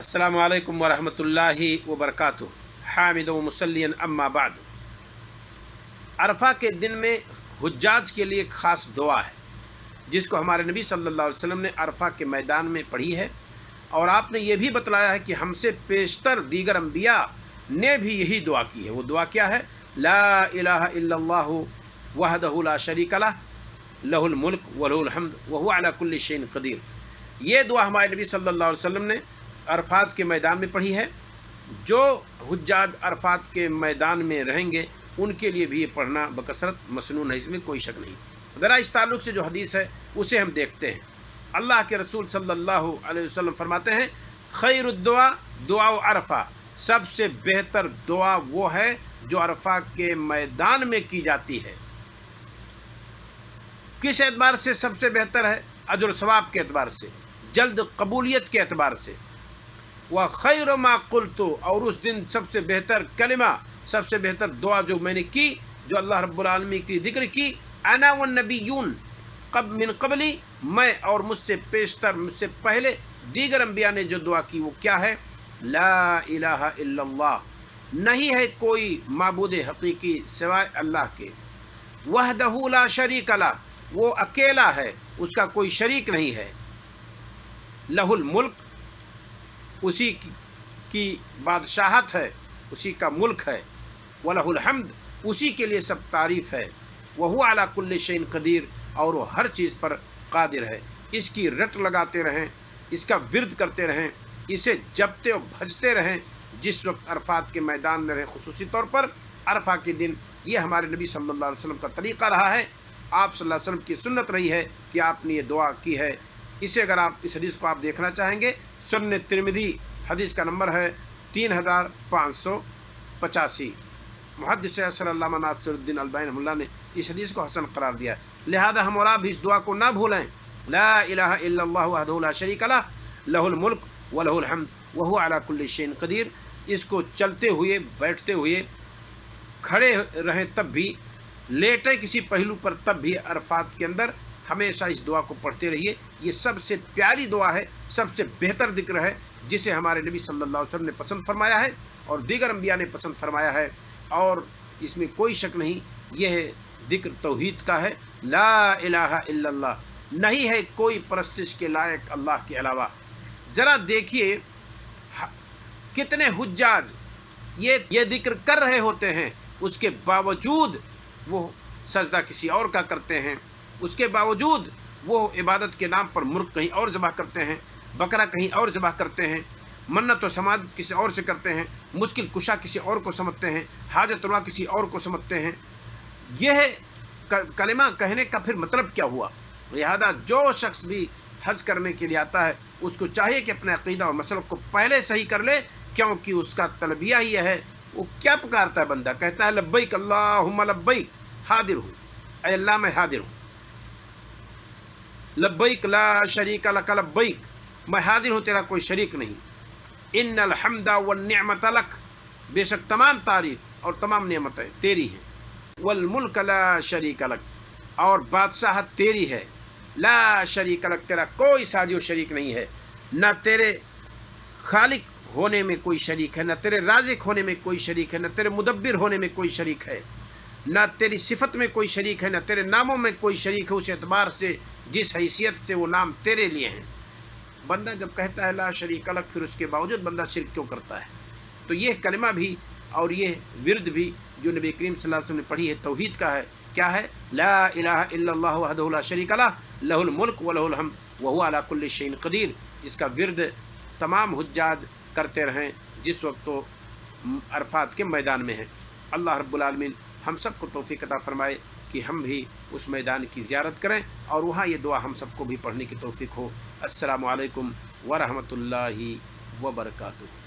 अस्सलामु अलैकुम वरहमतुल्लाहि वबरकातुहू। हामिद व मुसल्लियन अम्मा बाद। अरफा के दिन में हुज्जाज के लिए ख़ास दुआ है, जिसको हमारे नबी सल्लल्लाहु अलैहि वसल्लम ने अरफा के मैदान में पढ़ी है। और आपने ये भी बतलाया है कि हमसे पेशतर दीगर अम्बिया ने भी यही दुआ की है। वो दुआ क्या है? ला इलाहा इल्लल्लाहु वहदहु ला शरीका लह लहुल मुल्क व लहुल हम्द व हुवा अला कुल्लि शैइन क़दीर। ये दुआ हमारे नबी सल्लल्लाहु अलैहि वसल्लम ने अरफात के मैदान में पढ़ी है। जो हुज्जाज अरफात के मैदान में रहेंगे उनके लिए भी ये पढ़ना बकसरत मसनून है, इसमें कोई शक नहीं। ज़रा इस ताल्लुक़ से जो हदीस है उसे हम देखते हैं। अल्लाह के रसूल सल्लल्लाहु अलैहि वसल्लम फरमाते हैं, खैरुद्दुआ दुआ अरफा, सबसे बेहतर दुआ वो है जो अरफा के मैदान में की जाती है। किस एतबार से सबसे बेहतर है? अजर सवाब के एतबार से, जल्द कबूलियत के एतबार से। वह खैर मा कुल्तु, और उस दिन सबसे बेहतर कलिमा, सबसे बेहतर दुआ जो मैंने की, जो अल्लाह रब्बुल आलमीन की जिक्र की, अना व नबियून कब मिन कबली, मैं और मुझसे पेशतर, मुझसे पहले दीगर अम्बिया ने जो दुआ की वो क्या है? ला इलाहा इल्लल्लाह, नहीं है कोई माबूद हकीकी सिवाय अल्लाह के। वहदहु ला शरीक ला, वो अकेला है, उसका कोई शरीक नहीं है। लहुल मुल्क, उसी की बादशाहत है, उसी का मुल्क है। वलहुल हम्द, उसी के लिए सब तारीफ़ है। वहुवा अला कुल्लि शैइन क़दीर, और वो हर चीज़ पर कादिर है। इसकी रट लगाते रहें, इसका विर्द करते रहें, इसे जपते और भजते रहें। जिस वक्त अरफात के मैदान में रहें, खुसूसी तौर पर अरफा के दिन, ये हमारे नबी सल्लल्लाहु अलैहि वसल्लम का तरीक़ा रहा है। आप सल्लल्लाहु अलैहि वसल्लम की सुन्नत रही है कि आपने ये दुआ की है। इसे अगर आप इस हदीस को आप देखना चाहेंगे, सुनन तिरमिज़ी हदीस का नंबर है 3585। मुहद्दिस असर अल्लामा नासिरुद्दीन अलबानी रहमतुल्लाह ने इस हदीस को हसन करार दिया। लिहाजा हम और आप भी इस दुआ को ना भूलें। ला इलाहा इल्लल्लाहु वहदहु ला शरीका लह लहुल मुल्क व लहुल हम्द व हुवा अला कुल्लि शैइन क़दीर। इसको चलते हुए, बैठते हुए, खड़े रहें तब भी, लेटे किसी पहलू पर तब भी, अरफात के अंदर हमेशा इस दुआ को पढ़ते रहिए। ये सबसे प्यारी दुआ है, सबसे बेहतर जिक्र है, जिसे हमारे नबी सल्लल्लाहु अलैहि वसल्लम ने पसंद फरमाया है और दीगर अम्बिया ने पसंद फरमाया है। और इसमें कोई शक नहीं, यह जिक्र तौहीद का है। ला इलाहा इल्लल्लाह, नहीं है कोई परस्तिश के लायक अल्लाह के अलावा। ज़रा देखिए कितने हुज्जाज ये जिक्र कर रहे होते हैं, उसके बावजूद वो सजदा किसी और का करते हैं। उसके बावजूद वो इबादत के नाम पर मुर्ग कहीं और ज़बह करते हैं, बकरा कहीं और ज़बह करते हैं, मन्नत व समाद किसी और से करते हैं, मुश्किल कुशा किसी और को समझते हैं, हाजत रवा किसी और को समझते हैं। यह कलिमा कहने का फिर मतलब क्या हुआ? लिहाजा जो शख्स भी हज करने के लिए आता है, उसको चाहिए कि अपने अक़ीदा और मसलक को पहले सही कर ले, क्योंकि उसका तलबिया ही है। वो क्या पुकारता है? बंदा कहता है लब्बैक अल्लाहुम्मा लब्बैक, हादिर हूँ, ऐ अल्लाह मैं हादिर हूँ। लब्बैक ला शरीका लक लब्बैक, मैं हादिर हूँ, तेरा कोई शरीक नहीं। इन्नल हम्दा वन निअमत लक, बेशक तमाम तारीफ़ और तमाम नेमतें तेरी हैं। वल मुल्क ला शरीका लक, और बादशाहत तेरी है। ला शरीका लक, तेरा कोई साजियो शरीक नहीं है। न तेरे खालिक होने में कोई शरीक है, न तेरे राज़िक होने में कोई शरीक है, न तेरे मुदब्बिर होने में कोई शरीक है, न तेरी सिफत में कोई शरीक है, न तेरे नामों में कोई शरीक है, उस एतबार से जिस हैसियत से वो नाम तेरे लिए हैं। बंदा जब कहता है ला शरीक लक, फिर उसके बावजूद बंदा शिरक क्यों करता है? तो ये कलिमा भी और ये विर्द भी जो नबी करीम सल्लल्लाहु अलैहि वसल्लम ने पढ़ी है, तौहीद का है। क्या है? ला इलाहा इल्लल्लाहु वहदहु ला शरीका लह लहुल मुल्क व लहुल हम्द व हुवा अला कुल्लि शैइन क़दीर। इसका विर्द तमाम हुज्जाज करते रहें जिस वक्त तो अरफात के मैदान में हैं। अल्लाह रब्बुल आलमीन हम सब को तौफीक अता फरमाए कि हम भी उस मैदान की ज़ियारत करें और वहाँ ये दुआ हम सबको भी पढ़ने की तौफीक हो। अस्सलामु अलैकुम व रहमतुल्लाहि व बरकातुहू।